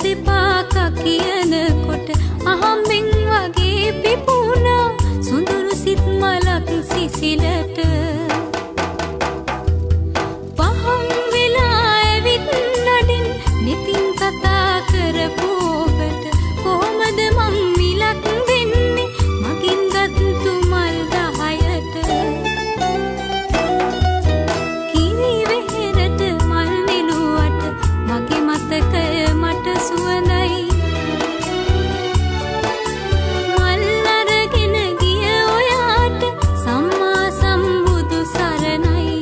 දෙපාක කියනකොට අහම්බෙන් වගේ පිපුණා සොඳුරු සිත් මලක් සිසිලට පහන් වෙලා ඇවිත් නඩින් නිතින් කතා කරපු ඔබට කොහොමද මං මිලක් දෙන්නේ මගින් ගත්තු මල් 10ට කිරි වෙහෙරට මල් නෙළුවට මගේ මතකය මට සුවඳයි මල් අරගෙන ගිය ඔයාට සම්මා සම්බුදු සරණයි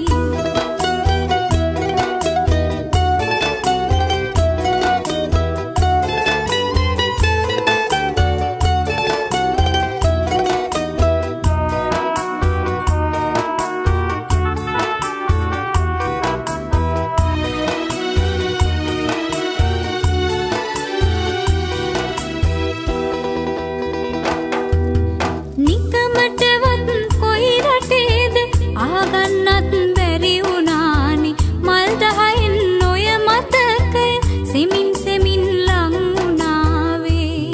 නිකමටවත් කොයි රටේද ආගන්නත් බැරි වුණානි මල් 10න් ඔය මතකය සෙමින් සෙමින් ලං වුණාවේ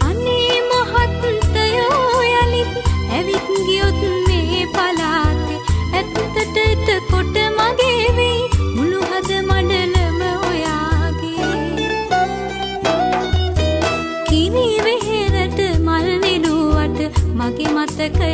අනේ මහත්තයෝ යලිත් ඇවිත් ගියොත් මේ පලාතේ ඇත්තට එතකොට මගේ වෙයි මුළු හද මඩලම ඔයාගේ කිරි වෙහෙරට මල් නෙළුවට මගේ මතකය